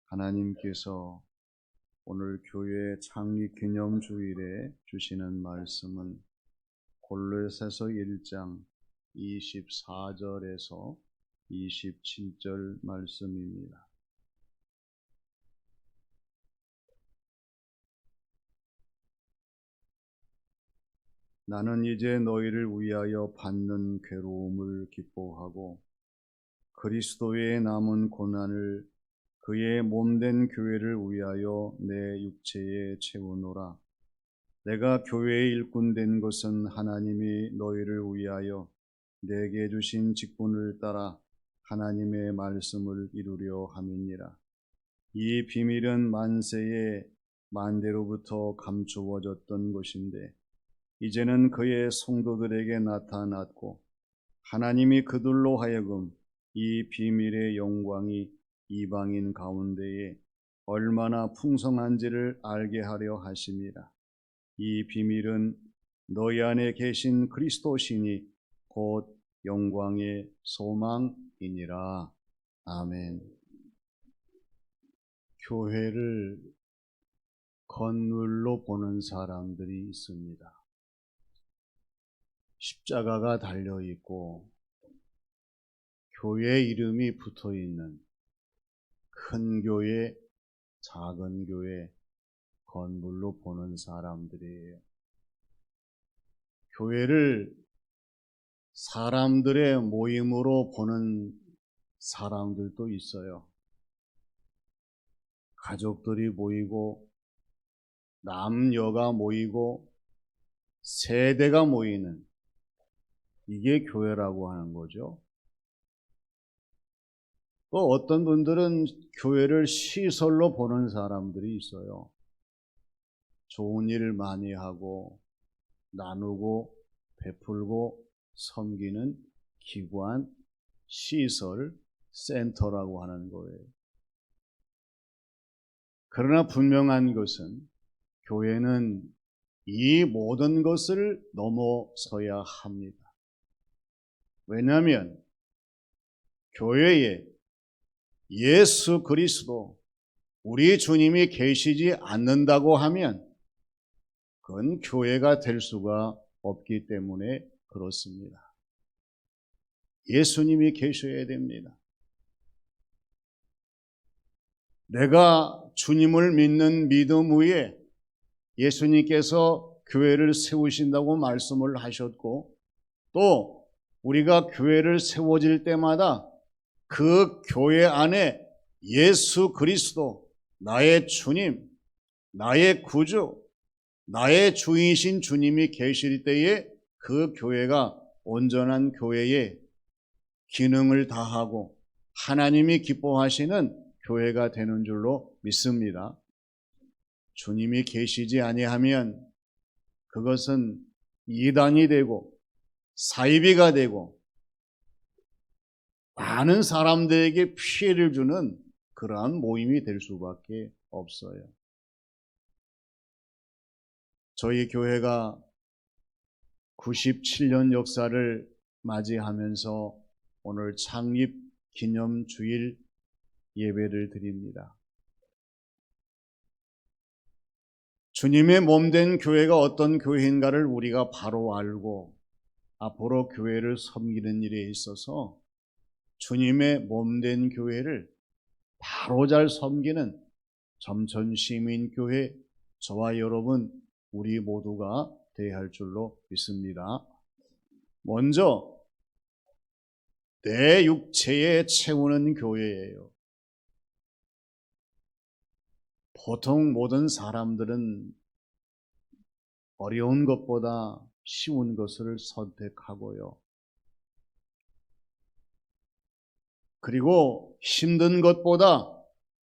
하나님께서 오늘 교회 창립 기념 주일에 주시는 말씀은 골로새서 1장 24절에서 27절 말씀입니다. 나는 이제 너희를 위하여 받는 괴로움을 기뻐하고 그리스도의 남은 고난을 그의 몸된 교회를 위하여 내 육체에 채우노라. 내가 교회의 일꾼 된 것은 하나님이 너희를 위하여 내게 주신 직분을 따라 하나님의 말씀을 이루려 함이니라. 이 비밀은 만세의 만대로부터 감추어졌던 것인데 이제는 그의 성도들에게 나타났고 하나님이 그들로 하여금 이 비밀의 영광이 이방인 가운데에 얼마나 풍성한지를 알게 하려 하심이라. 이 비밀은 너희 안에 계신 그리스도시니 곧 영광의 소망이니라. 아멘. 교회를 건물로 보는 사람들이 있습니다. 십자가가 달려 있고 교회 이름이 붙어 있는 큰 교회, 작은 교회, 건물로 보는 사람들이에요. 교회를 사람들의 모임으로 보는 사람들도 있어요. 가족들이 모이고 남녀가 모이고 세대가 모이는 이게 교회라고 하는 거죠. 또 어떤 분들은 교회를 시설로 보는 사람들이 있어요. 좋은 일을 많이 하고 나누고 베풀고 섬기는 기관, 시설, 센터라고 하는 거예요. 그러나 분명한 것은 교회는 이 모든 것을 넘어서야 합니다. 왜냐하면 교회에 예수 그리스도 우리 주님이 계시지 않는다고 하면 그건 교회가 될 수가 없기 때문에 그렇습니다. 예수님이 계셔야 됩니다. 내가 주님을 믿는 믿음 위에 예수님께서 교회를 세우신다고 말씀을 하셨고 또 우리가 교회를 세워질 때마다 그 교회 안에 예수 그리스도, 나의 주님, 나의 구주, 나의 주이신 주님이 계실 때에 그 교회가 온전한 교회의 기능을 다하고 하나님이 기뻐하시는 교회가 되는 줄로 믿습니다. 주님이 계시지 아니하면 그것은 이단이 되고 사이비가 되고 많은 사람들에게 피해를 주는 그러한 모임이 될 수밖에 없어요. 저희 교회가 97년 역사를 맞이하면서 오늘 창립 기념 주일 예배를 드립니다. 주님의 몸된 교회가 어떤 교회인가를 우리가 바로 알고 앞으로 교회를 섬기는 일에 있어서 주님의 몸된 교회를 바로 잘 섬기는 점천시민교회 저와 여러분 우리 모두가 되어야 할 줄로 믿습니다. 먼저 내 육체에 채우는 교회예요. 보통 모든 사람들은 어려운 것보다 쉬운 것을 선택하고요. 그리고 힘든 것보다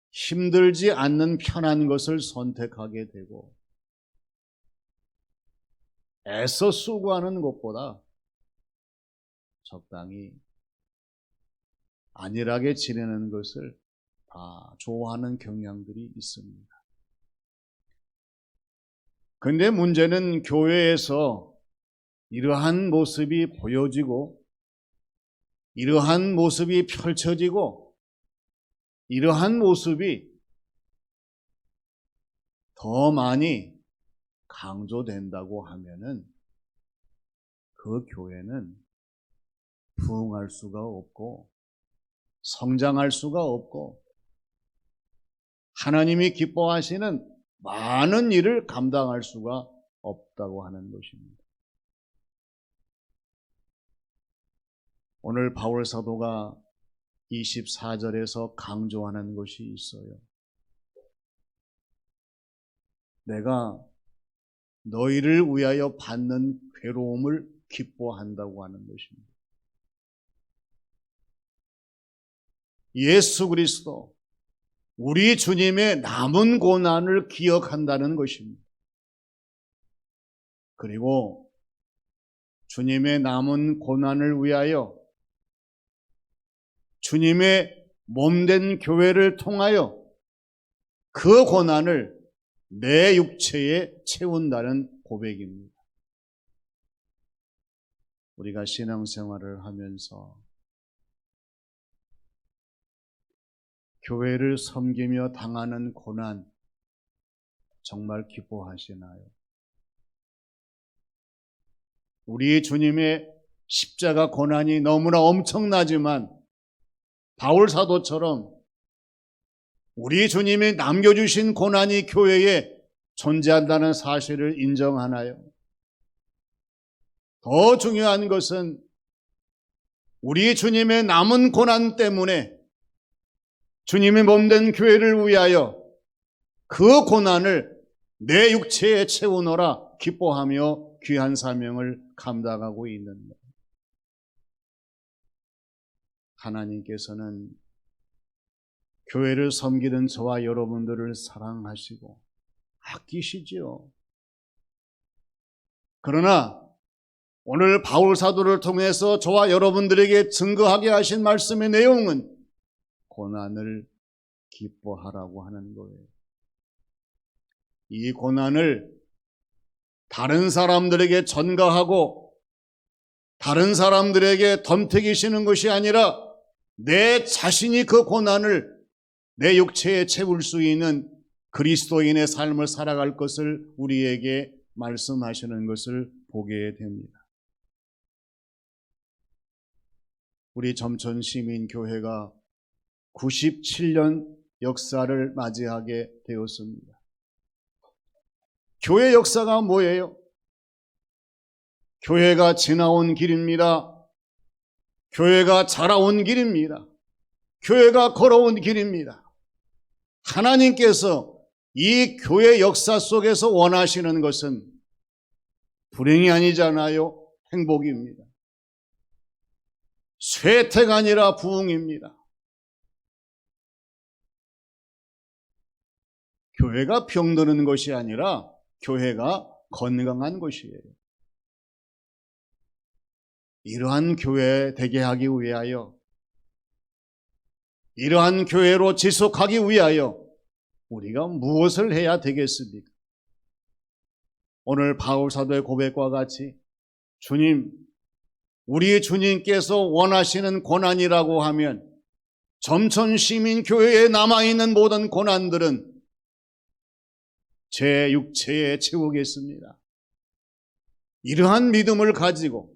힘들지 않는 편한 것을 선택하게 되고 애써 수고하는 것보다 적당히 안일하게 지내는 것을 다 좋아하는 경향들이 있습니다. 그런데 문제는 교회에서 이러한 모습이 보여지고 이러한 모습이 펼쳐지고 이러한 모습이 더 많이 강조된다고 하면은 그 교회는 부흥할 수가 없고 성장할 수가 없고 하나님이 기뻐하시는 많은 일을 감당할 수가 없다고 하는 것입니다. 오늘 바울 사도가 24절에서 강조하는 것이 있어요. 내가 너희를 위하여 받는 괴로움을 기뻐한다고 하는 것입니다. 예수 그리스도, 우리 주님의 남은 고난을 기억한다는 것입니다. 그리고 주님의 남은 고난을 위하여 주님의 몸된 교회를 통하여 그 고난을 내 육체에 채운다는 고백입니다. 우리가 신앙생활을 하면서 교회를 섬기며 당하는 고난 정말 기뻐하시나요? 우리 주님의 십자가 고난이 너무나 엄청나지만 바울 사도처럼 우리 주님이 남겨주신 고난이 교회에 존재한다는 사실을 인정하나요? 더 중요한 것은 우리 주님의 남은 고난 때문에 주님의 몸된 교회를 위하여 그 고난을 내 육체에 채우노라 기뻐하며 귀한 사명을 감당하고 있는 것. 하나님께서는 교회를 섬기는 저와 여러분들을 사랑하시고 아끼시지요. 그러나 오늘 바울 사도를 통해서 저와 여러분들에게 증거하게 하신 말씀의 내용은 고난을 기뻐하라고 하는 거예요. 이 고난을 다른 사람들에게 전가하고 다른 사람들에게 덤태기시는 것이 아니라 내 자신이 그 고난을 내 육체에 채울 수 있는 그리스도인의 삶을 살아갈 것을 우리에게 말씀하시는 것을 보게 됩니다. 우리 점천시민교회가 97년 역사를 맞이하게 되었습니다. 교회 역사가 뭐예요? 교회가 지나온 길입니다. 교회가 자라온 길입니다. 교회가 걸어온 길입니다. 하나님께서 이 교회 역사 속에서 원하시는 것은 불행이 아니잖아요. 행복입니다. 쇠퇴가 아니라 부흥입니다. 교회가 병드는 것이 아니라 교회가 건강한 것이에요. 이러한 교회 되게 하기 위하여, 이러한 교회로 지속하기 위하여 우리가 무엇을 해야 되겠습니까? 오늘 바울 사도의 고백과 같이 주님, 우리 주님께서 원하시는 고난이라고 하면 점천시민교회에 남아있는 모든 고난들은 제 육체에 채우겠습니다. 이러한 믿음을 가지고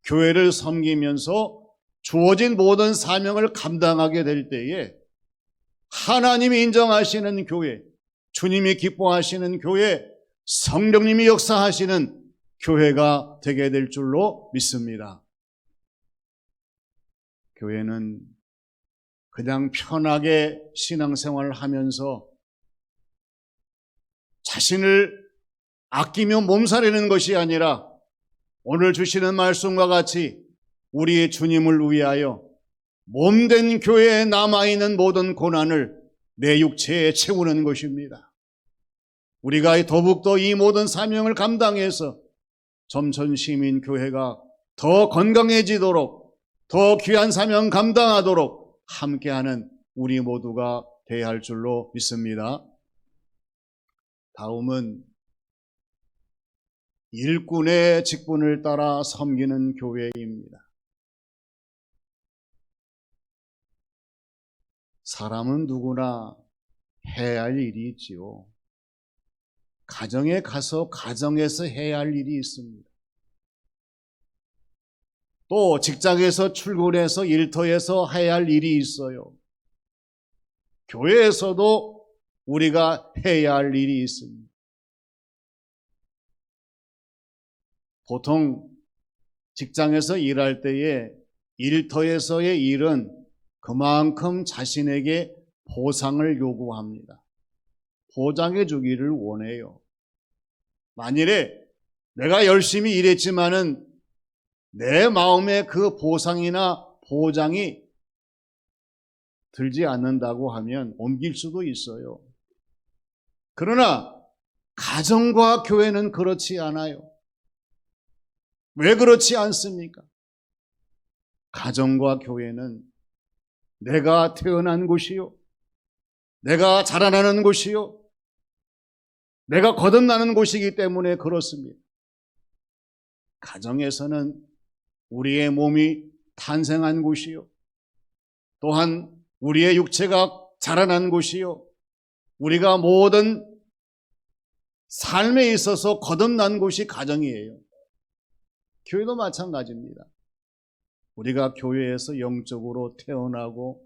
교회를 섬기면서 주어진 모든 사명을 감당하게 될 때에 하나님이 인정하시는 교회, 주님이 기뻐하시는 교회, 성령님이 역사하시는 교회가 되게 될 줄로 믿습니다. 교회는 그냥 편하게 신앙생활을 하면서 자신을 아끼며 몸살이는 것이 아니라 오늘 주시는 말씀과 같이 우리의 주님을 위하여 몸된 교회에 남아있는 모든 고난을 내 육체에 채우는 것입니다. 우리가 더욱더 이 모든 사명을 감당해서 점천시민교회가 더 건강해지도록 더 귀한 사명 감당하도록 함께하는 우리 모두가 되어야 할 줄로 믿습니다. 다음은 일꾼의 직분을 따라 섬기는 교회입니다. 사람은 누구나 해야 할 일이 있지요. 가정에 가서 가정에서 해야 할 일이 있습니다. 또 직장에서 출근해서 일터에서 해야 할 일이 있어요. 교회에서도 우리가 해야 할 일이 있습니다. 보통 직장에서 일할 때에 일터에서의 일은 그만큼 자신에게 보상을 요구합니다. 보장해 주기를 원해요. 만일에 내가 열심히 일했지만은 내 마음에 그 보상이나 보장이 들지 않는다고 하면 옮길 수도 있어요. 그러나 가정과 교회는 그렇지 않아요. 왜 그렇지 않습니까? 가정과 교회는 내가 태어난 곳이요, 내가 자라나는 곳이요, 내가 거듭나는 곳이기 때문에 그렇습니다. 가정에서는 우리의 몸이 탄생한 곳이요, 또한 우리의 육체가 자라난 곳이요, 우리가 모든 삶에 있어서 거듭난 곳이 가정이에요. 교회도 마찬가지입니다. 우리가 교회에서 영적으로 태어나고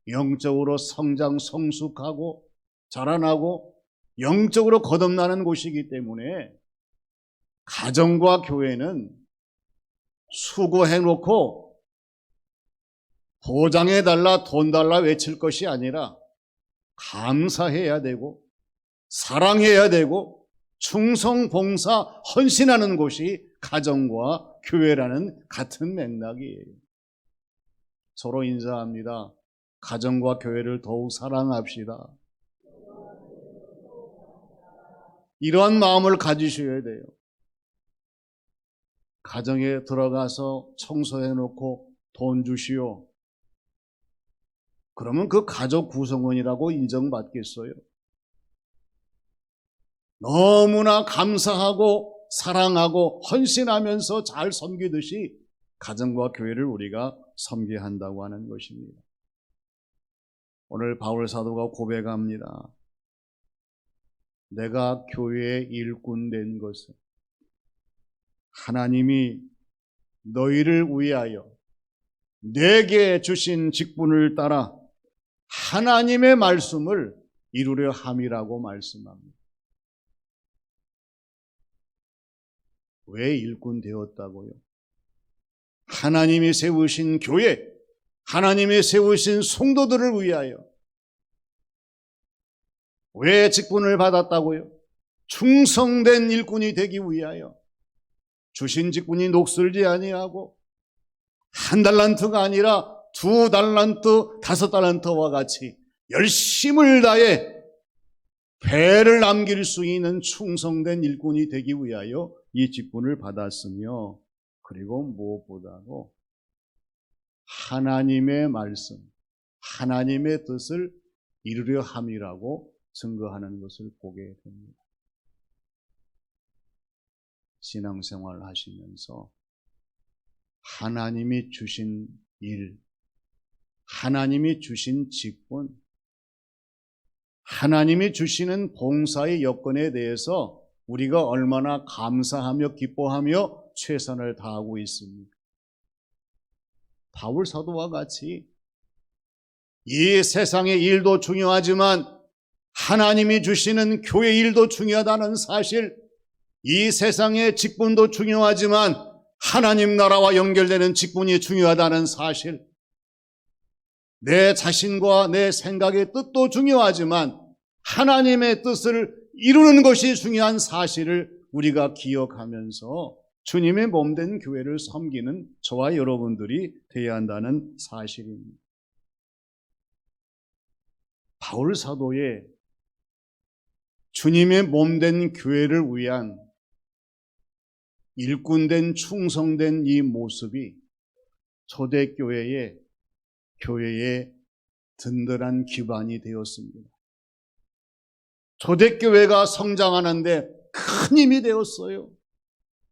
영적으로 성장, 성숙하고 자라나고 영적으로 거듭나는 곳이기 때문에 가정과 교회는 수고해놓고 보장해달라, 돈 달라 외칠 것이 아니라 감사해야 되고 사랑해야 되고 충성, 봉사, 헌신하는 곳이 가정과 교회라는 같은 맥락이에요. 서로 인사합니다. 가정과 교회를 더욱 사랑합시다. 이러한 마음을 가지셔야 돼요. 가정에 들어가서 청소해놓고 돈 주시오. 그러면 그 가족 구성원이라고 인정받겠어요? 너무나 감사하고 사랑하고 헌신하면서 잘 섬기듯이 가정과 교회를 우리가 섬겨야 한다고 하는 것입니다. 오늘 바울 사도가 고백합니다. 내가 교회의 일꾼 된 것은 하나님이 너희를 위하여 내게 주신 직분을 따라 하나님의 말씀을 이루려 함이라고 말씀합니다. 왜 일꾼 되었다고요? 하나님이 세우신 교회, 하나님이 세우신 성도들을 위하여. 왜 직분을 받았다고요? 충성된 일꾼이 되기 위하여. 주신 직분이 녹슬지 아니하고 한 달란트가 아니라 2달란트, 5달란트와 같이 열심을 다해 배를 남길 수 있는 충성된 일꾼이 되기 위하여 이 직분을 받았으며, 그리고 무엇보다도 하나님의 말씀, 하나님의 뜻을 이루려 함이라고 증거하는 것을 보게 됩니다. 신앙생활 하시면서 하나님이 주신 일, 하나님이 주신 직분, 하나님이 주시는 봉사의 여건에 대해서 우리가 얼마나 감사하며 기뻐하며 최선을 다하고 있습니까? 바울 사도와 같이 이 세상의 일도 중요하지만 하나님이 주시는 교회 일도 중요하다는 사실, 이 세상의 직분도 중요하지만 하나님 나라와 연결되는 직분이 중요하다는 사실, 내 자신과 내 생각의 뜻도 중요하지만 하나님의 뜻을 이루는 것이 중요한 사실을 우리가 기억하면서 주님의 몸된 교회를 섬기는 저와 여러분들이 되어야 한다는 사실입니다. 바울 사도의 주님의 몸된 교회를 위한 일꾼된 충성된 이 모습이 초대교회의 교회의 든든한 기반이 되었습니다. 초대교회가 성장하는데 큰 힘이 되었어요.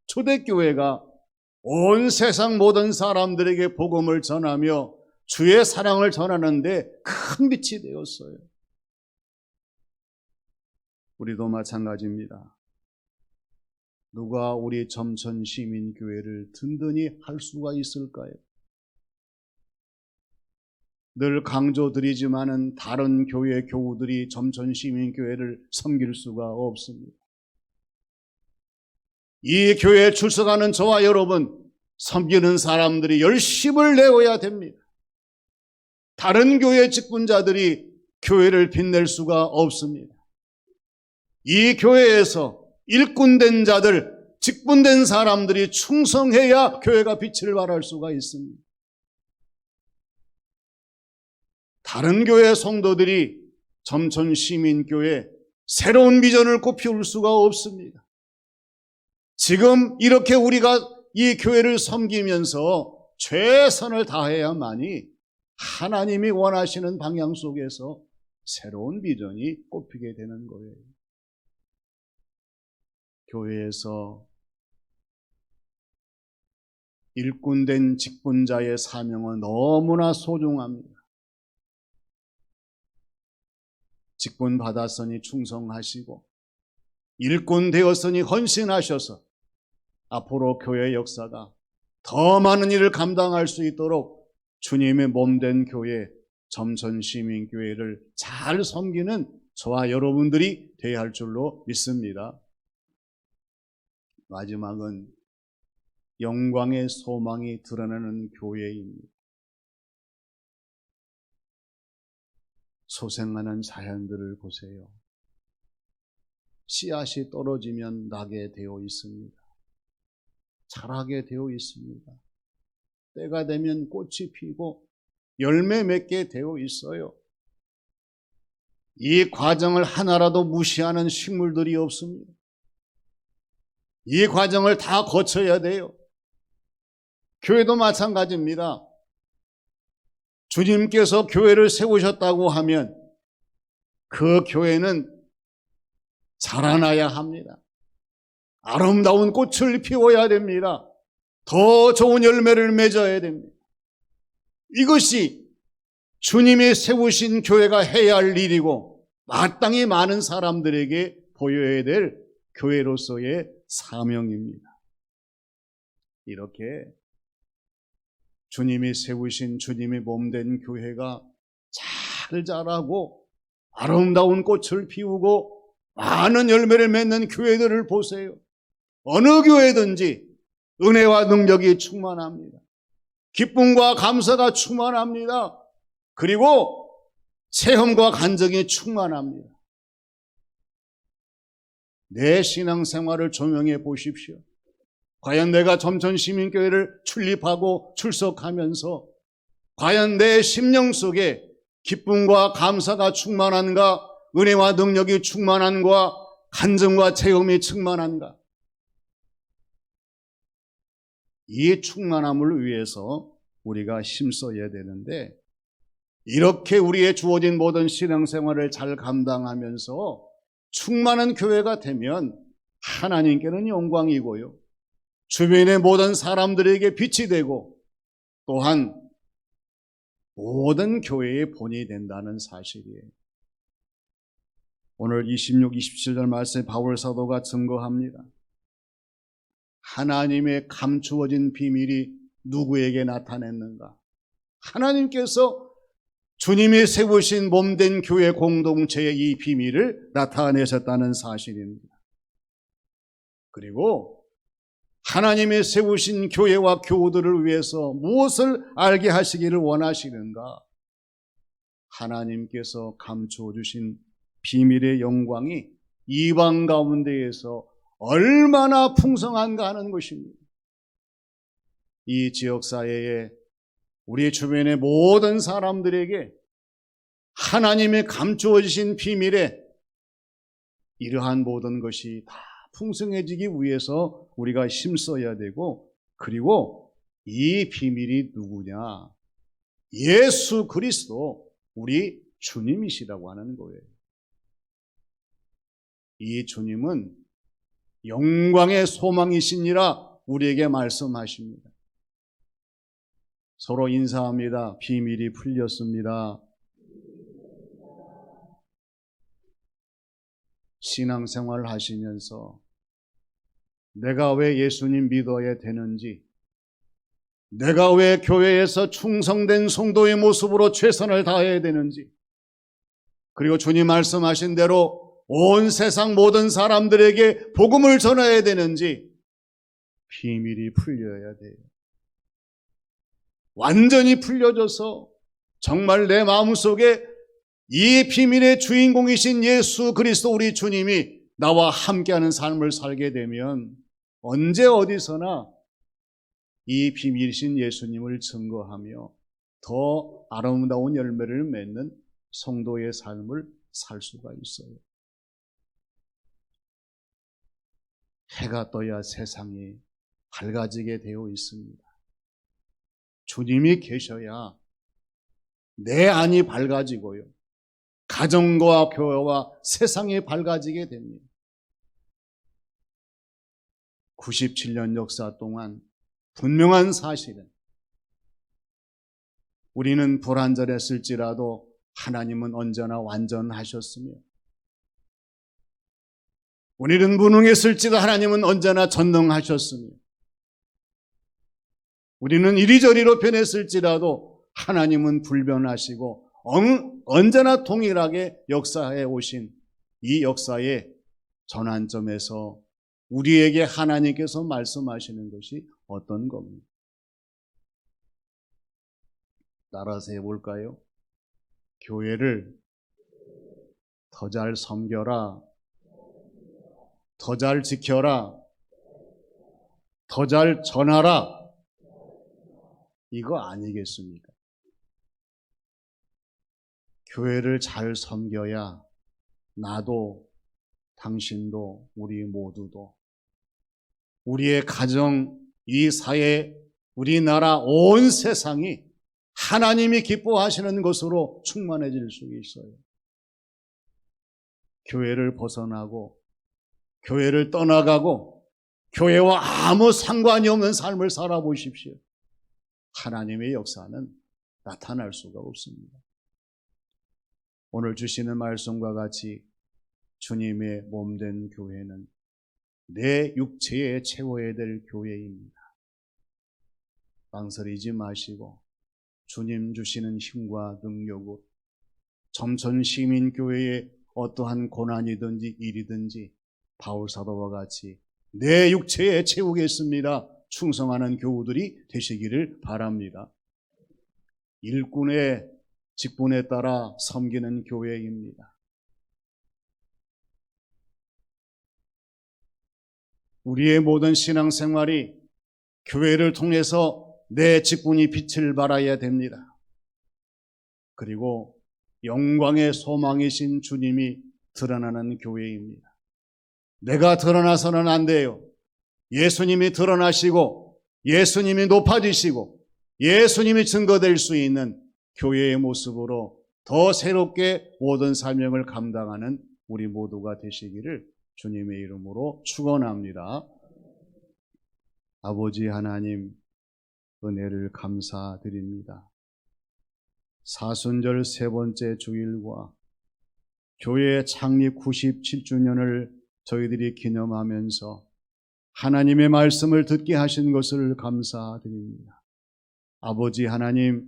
초대교회가 온 세상 모든 사람들에게 복음을 전하며 주의 사랑을 전하는데 큰 빛이 되었어요. 우리도 마찬가지입니다. 누가 우리 점천시민교회를 든든히 할 수가 있을까요? 늘 강조드리지만은 다른 교회 교우들이 점천시민교회를 섬길 수가 없습니다. 이 교회에 출석하는 저와 여러분, 섬기는 사람들이 열심을 내어야 됩니다. 다른 교회 직분자들이 교회를 빛낼 수가 없습니다. 이 교회에서 일꾼된 자들, 직분된 사람들이 충성해야 교회가 빛을 발할 수가 있습니다. 다른 교회 성도들이 점천시민교회 새로운 비전을 꽃피울 수가 없습니다. 지금 이렇게 우리가 이 교회를 섬기면서 최선을 다해야만이 하나님이 원하시는 방향 속에서 새로운 비전이 꽃피게 되는 거예요. 교회에서 일꾼된 직분자의 사명은 너무나 소중합니다. 직분 받았으니 충성하시고 일꾼 되었으니 헌신하셔서 앞으로 교회 역사가 더 많은 일을 감당할 수 있도록 주님의 몸된 교회, 점천시민교회를 잘 섬기는 저와 여러분들이 되어야 할 줄로 믿습니다. 마지막은 영광의 소망이 드러나는 교회입니다. 소생하는 자연들을 보세요. 씨앗이 떨어지면 나게 되어 있습니다. 자라게 되어 있습니다. 때가 되면 꽃이 피고 열매 맺게 되어 있어요. 이 과정을 하나라도 무시하는 식물들이 없습니다. 이 과정을 다 거쳐야 돼요. 교회도 마찬가지입니다. 주님께서 교회를 세우셨다고 하면 그 교회는 자라나야 합니다. 아름다운 꽃을 피워야 됩니다. 더 좋은 열매를 맺어야 됩니다. 이것이 주님이 세우신 교회가 해야 할 일이고 마땅히 많은 사람들에게 보여야 될 교회로서의 사명입니다. 이렇게 주님이 세우신 주님의 몸된 교회가 잘 자라고 아름다운 꽃을 피우고 많은 열매를 맺는 교회들을 보세요. 어느 교회든지 은혜와 능력이 충만합니다. 기쁨과 감사가 충만합니다. 그리고 체험과 간증이 충만합니다. 내 신앙생활을 조명해 보십시오. 과연 내가 점천시민교회를 출입하고 출석하면서 과연 내 심령 속에 기쁨과 감사가 충만한가, 은혜와 능력이 충만한가, 간증과 체험이 충만한가? 이 충만함을 위해서 우리가 힘써야 되는데, 이렇게 우리의 주어진 모든 신앙생활을 잘 감당하면서 충만한 교회가 되면 하나님께는 영광이고요, 주변의 모든 사람들에게 빛이 되고 또한 모든 교회의 본이 된다는 사실이에요. 오늘 26, 27절 말씀에 바울 사도가 증거합니다. 하나님의 감추어진 비밀이 누구에게 나타냈는가? 하나님께서 주님이 세우신 몸된 교회 공동체의 이 비밀을 나타내셨다는 사실입니다. 그리고 하나님이 세우신 교회와 교우들을 위해서 무엇을 알게 하시기를 원하시는가? 하나님께서 감추어 주신 비밀의 영광이 이방 가운데에서 얼마나 풍성한가 하는 것입니다. 이 지역사회에 우리 주변의 모든 사람들에게 하나님이 감추어 주신 비밀에 이러한 모든 것이 다 풍성해지기 위해서 우리가 힘써야 되고, 그리고 이 비밀이 누구냐? 예수 그리스도, 우리 주님이시라고 하는 거예요. 이 주님은 영광의 소망이시니라 우리에게 말씀하십니다. 서로 인사합니다. 비밀이 풀렸습니다. 신앙생활을 하시면서 내가 왜 예수님 믿어야 되는지, 내가 왜 교회에서 충성된 성도의 모습으로 최선을 다해야 되는지, 그리고 주님 말씀하신 대로 온 세상 모든 사람들에게 복음을 전해야 되는지 비밀이 풀려야 돼요. 완전히 풀려져서 정말 내 마음속에 이 비밀의 주인공이신 예수 그리스도 우리 주님이 나와 함께하는 삶을 살게 되면 언제 어디서나 이 비밀이신 예수님을 증거하며 더 아름다운 열매를 맺는 성도의 삶을 살 수가 있어요. 해가 떠야 세상이 밝아지게 되어 있습니다. 주님이 계셔야 내 안이 밝아지고요, 가정과 교회와 세상이 밝아지게 됩니다. 97년 역사 동안 분명한 사실은 우리는 불완전했을지라도 하나님은 언제나 완전하셨으며, 우리는 무능했을지도 하나님은 언제나 전능하셨으며, 우리는 이리저리로 변했을지라도 하나님은 불변하시고 언제나 동일하게 역사해 오신 이 역사의 전환점에서 우리에게 하나님께서 말씀하시는 것이 어떤 겁니까? 따라서 해볼까요? 교회를 더 잘 섬겨라, 더 잘 지켜라, 더 잘 전하라, 이거 아니겠습니까? 교회를 잘 섬겨야 나도, 당신도, 우리 모두도, 우리의 가정, 이 사회, 우리나라, 온 세상이 하나님이 기뻐하시는 것으로 충만해질 수 있어요. 교회를 벗어나고 교회를 떠나가고 교회와 아무 상관이 없는 삶을 살아보십시오. 하나님의 역사는 나타날 수가 없습니다. 오늘 주시는 말씀과 같이 주님의 몸된 교회는 내 육체에 채워야 될 교회입니다. 망설이지 마시고 주님 주시는 힘과 능력으로 점천시민교회에 어떠한 고난이든지 일이든지 바울사도와 같이 내 육체에 채우겠습니다, 충성하는 교우들이 되시기를 바랍니다. 일꾼의 직분에 따라 섬기는 교회입니다. 우리의 모든 신앙생활이 교회를 통해서 내 직분이 빛을 발하여야 됩니다. 그리고 영광의 소망이신 주님이 드러나는 교회입니다. 내가 드러나서는 안 돼요. 예수님이 드러나시고 예수님이 높아지시고 예수님이 증거될 수 있는 교회의 모습으로 더 새롭게 모든 사명을 감당하는 우리 모두가 되시기를 주님의 이름으로 축원합니다. 아버지 하나님, 은혜를 감사드립니다. 사순절 세 번째 주일과 교회 창립 97주년을 저희들이 기념하면서 하나님의 말씀을 듣게 하신 것을 감사드립니다. 아버지 하나님,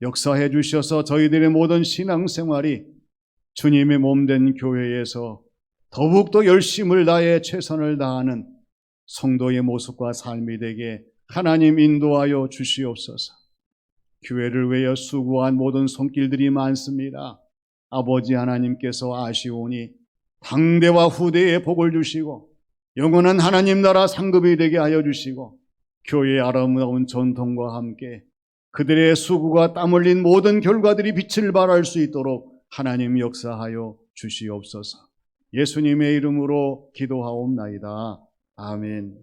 역사해 주셔서 저희들의 모든 신앙생활이 주님의 몸된 교회에서 더욱더 열심을 다해 최선을 다하는 성도의 모습과 삶이 되게 하나님 인도하여 주시옵소서. 교회를 위하여 수고한 모든 손길들이 많습니다. 아버지 하나님께서 아시오니 당대와 후대에 복을 주시고 영원한 하나님 나라 상급이 되게 하여 주시고 교회의 아름다운 전통과 함께 그들의 수고가 땀 흘린 모든 결과들이 빛을 발할 수 있도록 하나님 역사하여 주시옵소서. 예수님의 이름으로 기도하옵나이다. 아멘.